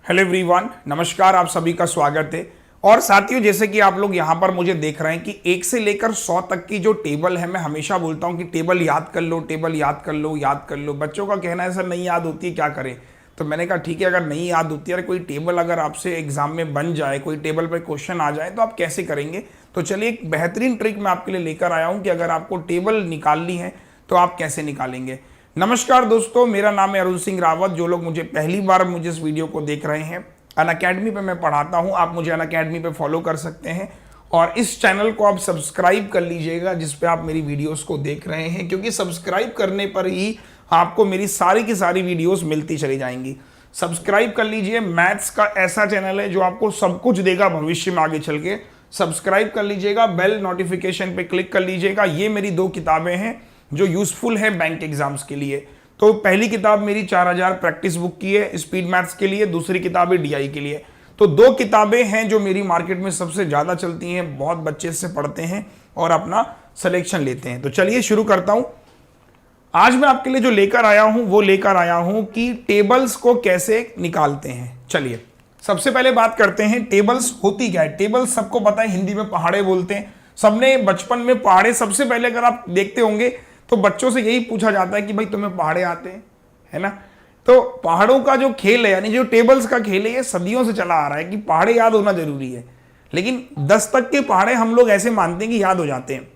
Hello everyone, नमस्कार। आप सभी का स्वागत है। और साथियों, जैसे कि आप लोग यहाँ पर मुझे देख रहे हैं कि 1 से लेकर 100 तक की जो टेबल है, मैं हमेशा बोलता हूँ कि टेबल याद कर लो, टेबल याद कर लो, याद कर लो। बच्चों का कहना है सर नहीं याद होती है, क्या करें। तो मैंने कहा ठीक है, अगर नहीं याद होती है, कोई टेबल अगर आपसे एग्जाम में बन जाए, कोई टेबल पर क्वेश्चन आ जाए, तो आप कैसे करेंगे। तो चलिए एक बेहतरीन ट्रिक मैं आपके लिए लेकर आया हूँ कि अगर आपको टेबल निकालनी है तो आप कैसे निकालेंगे। नमस्कार दोस्तों, मेरा नाम है अरुण सिंह रावत। जो लोग मुझे पहली बार मुझे इस वीडियो को देख रहे हैं, अनअकैडमी पे मैं पढ़ाता हूं। आप मुझे अनअकैडमी पे फॉलो कर सकते हैं और इस चैनल को आप सब्सक्राइब कर लीजिएगा जिस पे आप मेरी वीडियोस को देख रहे हैं, क्योंकि सब्सक्राइब करने पर ही आपको मेरी सारी की सारी वीडियोस मिलती चली जाएंगी। सब्सक्राइब कर लीजिए। मैथ्स का ऐसा चैनल है जो आपको सब कुछ देगा भविष्य में आगे चल के। सब्सक्राइब कर लीजिएगा, बेल नोटिफिकेशन पे क्लिक कर लीजिएगा। ये मेरी 2 किताबें हैं जो यूजफुल है बैंक एग्जाम्स के लिए। तो पहली किताब मेरी 4000 प्रैक्टिस बुक की है स्पीड मैथ्स के लिए, दूसरी किताब है डीआई के लिए। तो 2 किताबें हैं जो मेरी मार्केट में सबसे ज़्यादा चलती हैं, बहुत बच्चे इससे पढ़ते हैं और अपना सिलेक्शन लेते हैं। तो चलिए शुरू करता हूं। आज मैं आपके लिए जो लेकर आया हूं वो लेकर आया हूं कि टेबल्स को कैसे निकालते हैं। चलिए सबसे पहले बात करते हैं टेबल्स होती क्या है। टेबल्स सबको पता है, हिंदी में पहाड़े बोलते हैं। सबने बचपन में पहाड़े, सबसे पहले अगर आप देखते होंगे तो बच्चों से यही पूछा जाता है कि भाई तुम्हें पहाड़े आते हैं, है ना। तो पहाड़ों का जो खेल है, यानी जो टेबल्स का खेल है, ये सदियों से चला आ रहा है कि पहाड़े याद होना जरूरी है। लेकिन 10 तक के पहाड़े हम लोग ऐसे मानते हैं कि याद हो जाते हैं।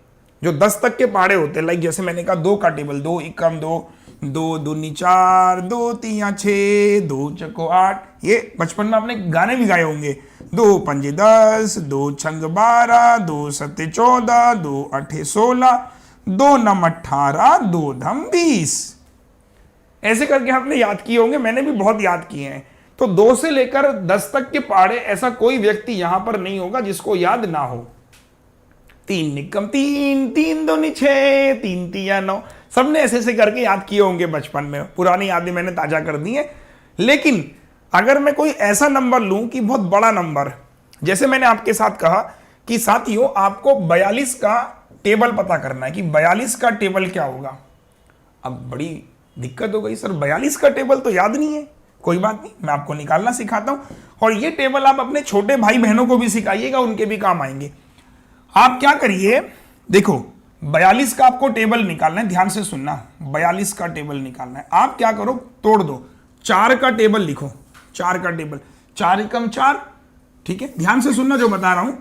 जो 10 तक के पहाड़े होते हैं, लाइक जैसे मैंने कहा 2 का टेबल, 2 एकम 2, 2 दूनी 4, 2 तिया 6, 2 चको 8। ये बचपन में आपने गाने भी गाए होंगे। 2 पंजे 10, 2 छंग 12, 2 सत्ते 14, 2 अठे 16, 2 नम 18, 2 धम 20। ऐसे करके आपने याद किए होंगे, मैंने भी बहुत याद किए हैं। तो 2 से लेकर 10 तक के पहाड़े ऐसा कोई व्यक्ति यहां पर नहीं होगा जिसको याद ना हो। 3 निकम 3, 3 दूनी 6, 3 तिया 9। सबने ऐसे ऐसे करके याद किए होंगे बचपन में। पुरानी यादें मैंने ताजा कर दी है। लेकिन अगर मैं कोई ऐसा नंबर लूं कि बहुत बड़ा नंबर, जैसे मैंने आपके साथ कहा कि साथियों आपको 42 का टेबल पता करना है कि 42 का टेबल क्या होगा। अब बड़ी दिक्कत हो गई, सर 42 का टेबल तो याद नहीं है। कोई बात नहीं, मैं आपको निकालना सिखाता हूं और ये टेबल आप अपने छोटे भाई बहनों को भी सिखाइएगा, उनके भी काम आएंगे। आप क्या करिए, देखो 42 का आपको टेबल निकालना है, ध्यान से सुनना। 42 का टेबल निकालना है। आप क्या करो, तोड़ दो, 4 का टेबल लिखो। 4 का टेबल, 4 एकम 4। ठीक है, ध्यान से सुनना जो बता रहा हूं।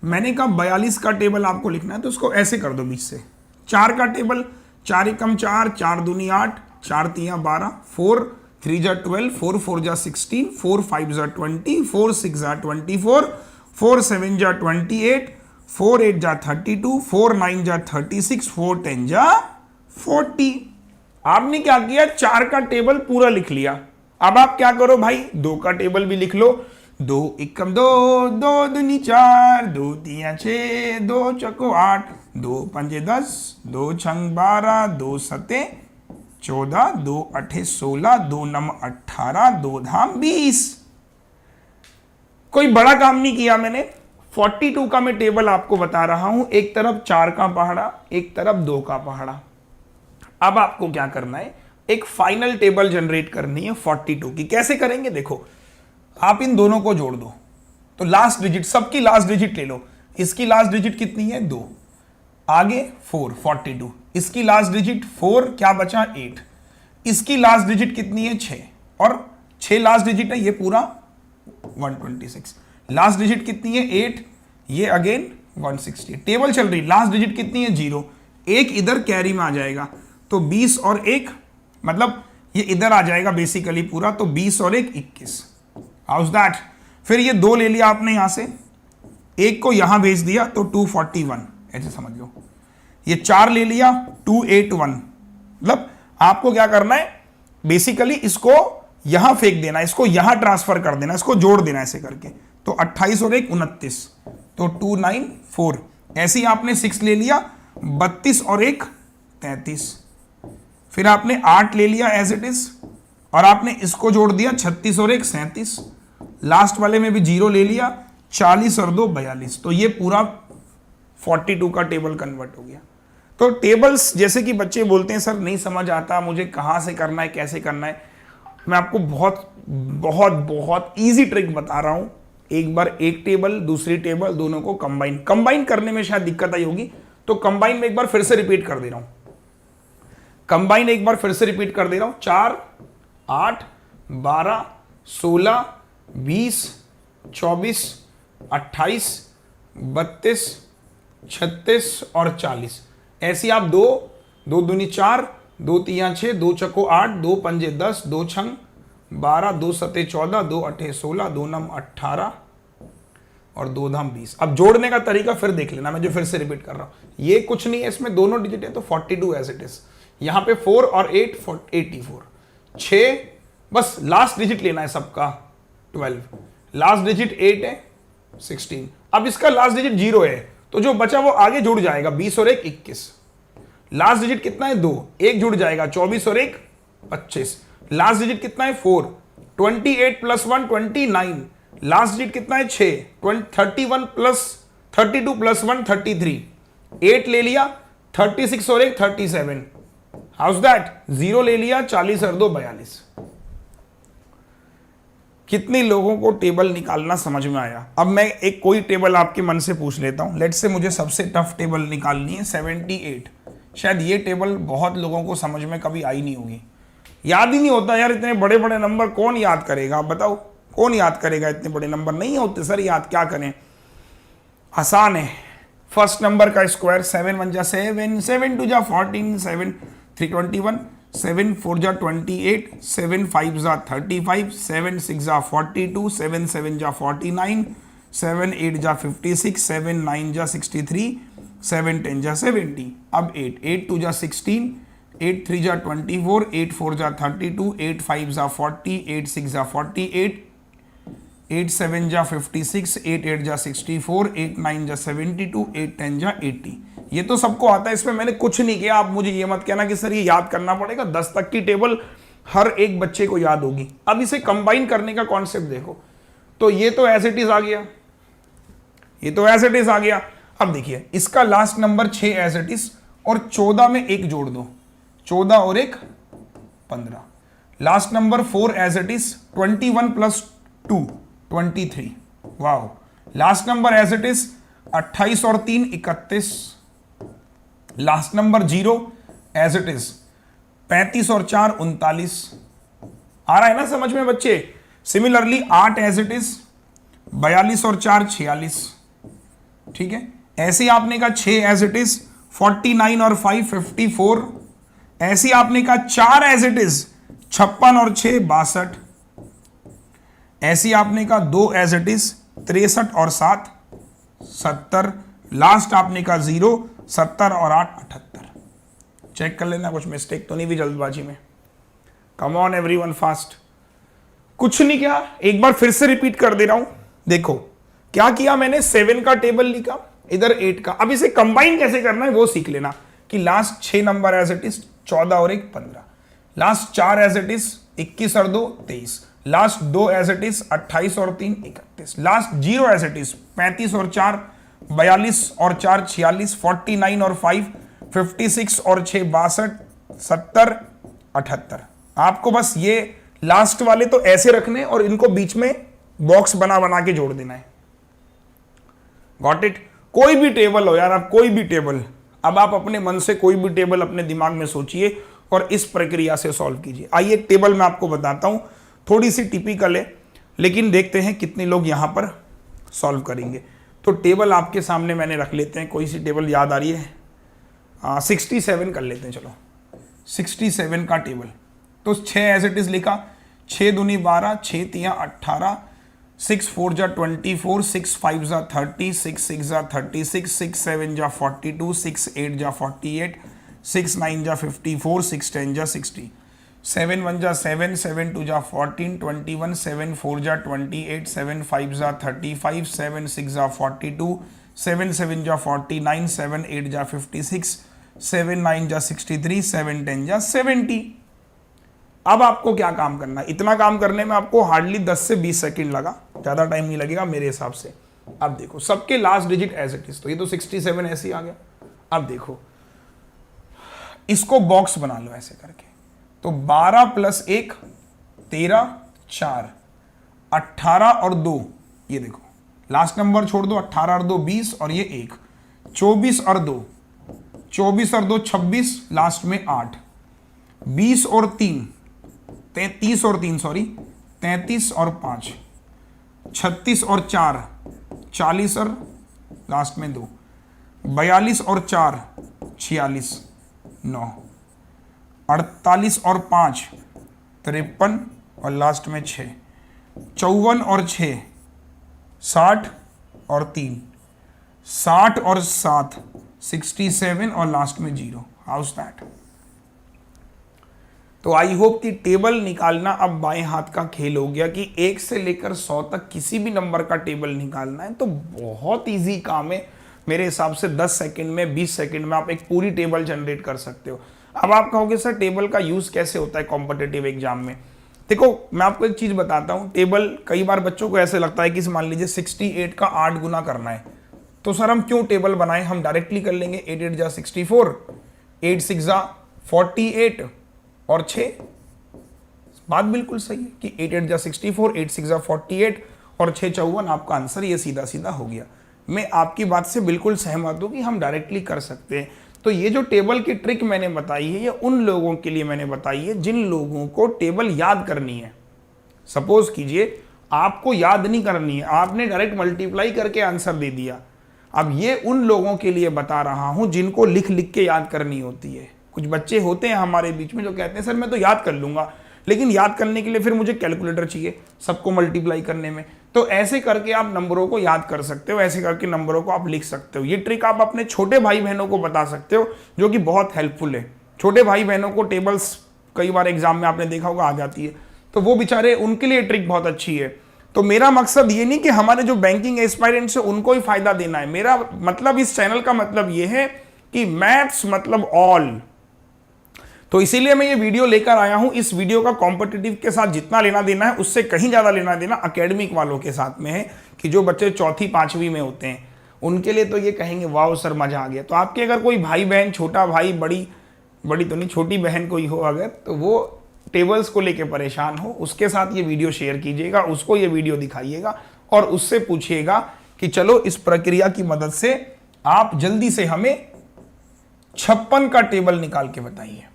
मैंने कहा 42 का टेबल आपको लिखना है, तो उसको ऐसे कर दो बीच से। 4 का टेबल, 4 एकम 4, 4 दूनी 8, 4 तिया 12, 4 3 जा 12, 4 4 जा 16, 4 5 जा 20, 4 6 जा 24, 4 7 जा 28, 4 8 जा 32, 4 9 जा 36, 4 10 जा 40। आपने क्या किया, 4 का टेबल पूरा लिख लिया। अब आप क्या करो भाई, 2 का टेबल भी लिख लो। 2 एकम 2, 2 दूनी 4, 2 तिया 6, 2 चको 8, 2 पंजे 10, 2 छंग 12, 2 सते 14, 2 अठे 16, 2 नम 18, 2 धाम 20। कोई बड़ा काम नहीं किया मैंने। 42 का मैं टेबल आपको बता रहा हूं। एक तरफ 4 का पहाड़ा, एक तरफ 2 का पहाड़ा। अब आपको क्या करना है, एक फाइनल टेबल जनरेट करनी है 42 की। कैसे करेंगे, देखो आप इन दोनों को जोड़ दो तो लास्ट डिजिट, सबकी लास्ट डिजिट ले लो। इसकी लास्ट डिजिट कितनी है, 2, आगे 4, 42। इसकी लास्ट डिजिट 4, क्या बचा 8। इसकी लास्ट डिजिट कितनी है 6, और 6 लास्ट डिजिट है, ये पूरा 126। लास्ट डिजिट कितनी है 8, ये अगेन 160। टेबल चल रही, लास्ट डिजिट कितनी है 0, 1 इधर कैरी में आ जाएगा तो 20 और 1, मतलब ये इधर आ जाएगा बेसिकली पूरा, तो 20 और 1 21। House that. फिर ये 2 ले लिया आपने यहां से, 1 को यहां भेज दिया तो 241, ऐसे समझ लो। ये 4 ले लिया, 281। मतलब आपको क्या करना है, बेसिकली इसको यहां फेंक देना, इसको यहां ट्रांसफर कर देना, इसको जोड़ देना ऐसे करके। तो 28 और 1 29, तो 294। ऐसे ही आपने 6 ले लिया, 32 और 1 33। फिर आपने 8 ले लिया एज इट इज, और आपने इसको जोड़ दिया, 36 और 1 37। लास्ट वाले में भी 0 ले लिया, 40 और 2 42। तो ये पूरा 42 का टेबल कन्वर्ट हो गया। तो टेबल्स, जैसे कि बच्चे बोलते हैं सर नहीं समझ आता मुझे, कहां से करना है, कैसे करना है। मैं आपको बहुत बहुत बहुत इजी ट्रिक बता रहा हूं। एक बार एक टेबल दूसरी टेबल दोनों को कंबाइन करने में शायद दिक्कत आई होगी, तो कंबाइन में एक बार फिर से रिपीट कर दे रहा हूं। कंबाइन एक बार फिर से रिपीट कर दे रहा हूं। 4, 8, 12, 16, 20, 24, 28, 32, 36 और 40। ऐसी आप दो दूनी 4, 2 तिया 6, 2 चक्को 8, 2 पंजे 10, 2 छंग 12, 2 सते 14, 2 अठे 16, 2 नम 18 और 2 धाम 20। अब जोड़ने का तरीका फिर देख लेना, मैं जो फिर से रिपीट कर रहा हूं। ये कुछ नहीं है, इसमें दोनों डिजिट है तो 42 एज इट इज। यहां पे 4 और 8 84, 6 बस लास्ट डिजिट लेना है सबका 12, लास्ट डिजिट 8 है 16। अब इसका लास्ट डिजिट 0 है तो जो बचा वो आगे जुड़ जाएगा, 20 और 1 21। लास्ट डिजिट कितना है 2, एक जुड़ जाएगा 24 और 1 25। लास्ट डिजिट कितना है 4, 28 प्लस 1 29। लास्ट डिजिट कितना है 6, 31 प्लस 32 प्लस 1 33। 8 ले लिया 36 और 1 37। House that? 0 ले लिया 40 और 2 42। कितने लोगों को टेबल निकालना समझ में आया? अब मैं एक कोई टेबल आपके मन से पूछ लेता हूं। लेट्स से मुझे सबसे टफ टेबल निकालनी है 78। शायद ये टेबल बहुत लोगों को समझ में कभी आई नहीं होगी, याद ही नहीं होता यार। इतने बड़े बड़े नंबर कौन याद करेगा? आप बताओ, कौन याद करेगा? इतने बड़े नंबर नहीं होते सर याद, क्या करें? आसान है। फर्स्ट नंबर का स्क्वायर 7 1 जा 7, 7 2 जा 14, 7 3 21, 7 4 जा 28, 7 5 जा 35, 7 6 जा 42, 7 7 जा 49, 7 8 जा 56, 7 9 जा 63, 7 10 जा 70। अब 8 2 जा 16, 8 3 जा 24, 8 4 जा 32, 8 5 जा 40, 8 6 जा 48, 8 7 जा 56, 8 8 जा 64, 8 9 जा 72, 8 10 जा 80। ये तो सबको आता है, इसमें मैंने कुछ नहीं किया। आप मुझे ये मत कहना कि सर ये याद करना पड़ेगा। 10 तक की टेबल हर एक बच्चे को याद होगी। अब इसे कंबाइन करने का कॉन्सेप्ट देखो, तो ये तो एज इट इज आ गया, ये तो एज इट इज आ गया। अब देखिए इसका last number 6 as it is और 14 में 1 जोड़ दो, 14 और 1 15। Last number 4 as it is, 21 plus 2 23। Wow. Last number as it is 28 और 3 31। Last number 0 as it is, 35 और 4 39। आ रहा है ना समझ में बच्चे? सिमिलरली 8 एज इट इज, 42 और 4 46। ठीक है, ऐसे आपने का 6 एज इट इज, 49 और 5 54। ऐसे आपने का 4 एज इट इज, 56 और 6 62। ऐसी आपने का 2 एज इट इज, 63 और 7 70। लास्ट आपने का 0 70 और 8 78। चेक कर लेना कुछ मिस्टेक तो नहीं हुई जल्दबाजी में। Come on everyone fast. कुछ नहीं किया, एक बार फिर से रिपीट कर दे रहा हूं। देखो क्या किया मैंने, 7 का टेबल लिखा, इधर 8 का। अब इसे कंबाइन कैसे करना है वो सीख लेना कि last 6 number as it is 14 और 1 15। लास्ट 4 एज इट इज 21 और 2 23। लास्ट 2 एज इट इज 28 और 3 31। लास्ट 0 एज इट इज 35 और 4 42 और 4 46, 49 और 5 56 और 6 62, 70 78। आपको बस ये लास्ट वाले तो ऐसे रखने और इनको बीच में बॉक्स बना बना के जोड़ देना है। Got it? कोई भी टेबल हो यार, आप कोई भी टेबल, अब आप अपने मन से कोई भी टेबल अपने दिमाग में सोचिए और इस प्रक्रिया से सॉल्व कीजिए। आइए एक टेबल मैं आपको बताता हूं, थोड़ी सी टिपिकल है लेकिन देखते हैं कितने लोग यहां पर सॉल्व करेंगे। तो टेबल आपके सामने मैंने रख लेते हैं, कोई सी टेबल याद आ रही है? 67 कर लेते हैं, चलो 67 का टेबल। तो 6 एज इट इज लिखा, 6 दूनी 12, 6 तिया 18, 6 4 जा 24, 6 5 जा 30, 6 6 जा 36, 6 7 जा 42, 6 8 जा 48, 6 9 जा 54, 6 10 जा 60, 7 1 जा 7, 7 2 जा 14, 21, 7 4 जा 28, 7 5 जा 35, 7 6 जा 42, 7 7 जा 49, 7 8 जा 56, 7 9 जा 63, 7 10 जा 70। अब आपको क्या काम करना है? इतना काम करने में आपको हार्डली 10 से 20 सेकंड लगा, ज़्यादा टाइम नहीं लगेगा मेरे हिसाब से। अब देखो सबके last digit as it is, तो ये तो 67 ऐसे ही आ गया। अब देखो इसको बॉक्स बना लो ऐसे करके, तो 12 प्लस 1 13, 4, 18 और 2, ये देखो लास्ट नंबर छोड़ दो, 18 और 2 20 और ये 1, 24 और 2, 24 और 2 26, लास्ट में 8, 20 और 3 33 और 3 सॉरी 33 और 5, 36 और 4 40 और लास्ट में 2, 42 और 4 46 9, 48 और 5 53 और लास्ट में 6, 54 और 6 60 और 3 60 और 7 67 और लास्ट में 0। House that? तो आई होप कि टेबल निकालना अब बाएं हाथ का खेल हो गया कि 1 से लेकर 100 तक किसी भी नंबर का टेबल निकालना है तो बहुत इजी काम है। मेरे हिसाब से 10 सेकंड में 20 सेकंड में आप एक पूरी टेबल जनरेट कर सकते हो। अब आप कहोगे सर टेबल का यूज कैसे होता है कॉम्पिटिटिव एग्जाम में? देखो मैं आपको एक चीज बताता हूं। टेबल कई बार बच्चों को ऐसे लगता है कि मान लीजिए 68 का 8 गुना करना है, तो सर हम क्यों टेबल बनाएं, हम डायरेक्टली कर लेंगे। 8 8 जा 64, 8 6 जा 48 और 6। बात बिल्कुल सही है कि 8 8 जा 64, 8 6 जा 48 और 6 54 आपका आंसर ये सीधा सीधा हो गया। मैं आपकी बात से बिल्कुल सहमत हूं कि हम डायरेक्टली कर सकते हैं। तो ये जो टेबल की ट्रिक मैंने बताई है ये उन लोगों के लिए मैंने बताई है जिन लोगों को टेबल याद करनी है। सपोज कीजिए आपको याद नहीं करनी है, आपने डायरेक्ट मल्टीप्लाई करके आंसर दे दिया। अब ये उन लोगों के लिए बता रहा हूं जिनको लिख लिख के याद करनी होती है। कुछ बच्चे होते हैं हमारे बीच में जो कहते हैं सर मैं तो याद कर लूंगा, लेकिन याद करने के लिए फिर मुझे कैलकुलेटर चाहिए सबको मल्टीप्लाई करने में। तो ऐसे करके आप नंबरों को याद कर सकते हो, ऐसे करके नंबरों को आप लिख सकते हो। ये ट्रिक आप अपने छोटे भाई बहनों को बता सकते हो जो कि बहुत हेल्पफुल है। छोटे भाई बहनों को टेबल्स कई बार एग्जाम में आपने देखा होगा आ जाती है, तो वो बेचारे उनके लिए ट्रिक बहुत अच्छी है। तो मेरा मकसद ये नहीं कि हमारे जो बैंकिंग एस्पायरेंट्स है उनको ही फायदा देना है। मेरा मतलब इस चैनल का मतलब ये है कि मैथ्स मतलब ऑल। तो इसीलिए मैं ये वीडियो लेकर आया हूं। इस वीडियो का कॉम्पिटिटिव के साथ जितना लेना देना है उससे कहीं ज्यादा लेना देना एकेडमिक वालों के साथ में है कि जो बच्चे 4th 5वीं में होते हैं उनके लिए तो ये कहेंगे वाह सर मजा आ गया। तो आपके अगर कोई भाई बहन, छोटा भाई, बड़ी तो नहीं छोटी बहन कोई हो अगर, तो वो टेबल्स को लेके परेशान हो, उसके साथ ये वीडियो शेयर कीजिएगा, उसको ये वीडियो दिखाइएगा और उससे पूछिएगा कि चलो इस प्रक्रिया की मदद से आप जल्दी से हमें 56 का टेबल निकाल के बताइए।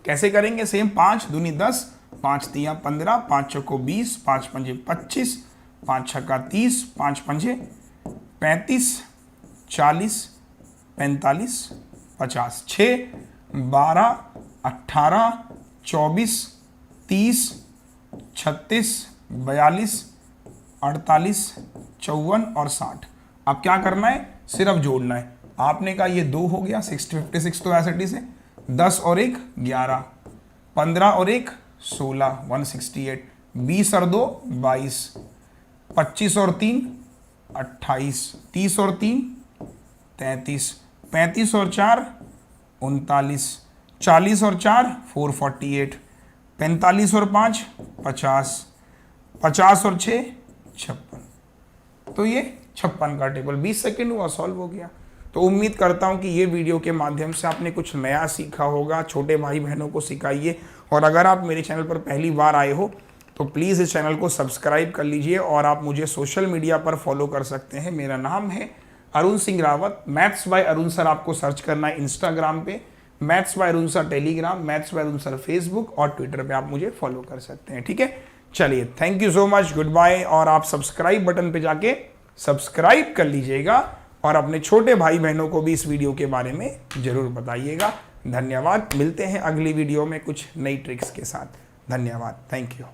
कैसे करेंगे? सेम 5 दूनी 10, 5 तिया 15, 5 चौको 20, 5 पंजे 25, 5 छक्का 30, 5 पंजे 35, 40, 45, 50, 6, 12, 18, 24, 30, 36, 42, 48, 54 और 60। अब क्या करना है? सिर्फ जोड़ना है। आपने कहा ये 2 हो गया, 56 तो ऐसे से 10 और 1 11, 15 और 1 16 168, 20 और 2 22, 25 और 3 28, 30 और 3 33, 35 और 4 39, 40 और 4 448, 45 और 5 50, 50 और 6 56। तो ये 56 का टेबल 20 सेकेंड हुआ, सॉल्व हो गया। तो उम्मीद करता हूं कि ये वीडियो के माध्यम से आपने कुछ नया सीखा होगा। छोटे भाई बहनों को सिखाइए और अगर आप मेरे चैनल पर पहली बार आए हो तो प्लीज़ इस चैनल को सब्सक्राइब कर लीजिए और आप मुझे सोशल मीडिया पर फॉलो कर सकते हैं। मेरा नाम है Arun Singh Rawat. Maths by Arun sir आपको सर्च करना है इंस्टाग्राम पे, maths by Arun sir Telegram, maths by Arun sir Facebook और ट्विटर पर आप मुझे फॉलो कर सकते हैं। ठीक है, चलिए thank you so much, goodbye. और आप सब्सक्राइब बटन पर जाके सब्सक्राइब कर लीजिएगा और अपने छोटे भाई बहनों को भी इस वीडियो के बारे में जरूर बताइएगा। धन्यवाद। मिलते हैं अगली वीडियो में कुछ नई ट्रिक्स के साथ। धन्यवाद, थैंक यू।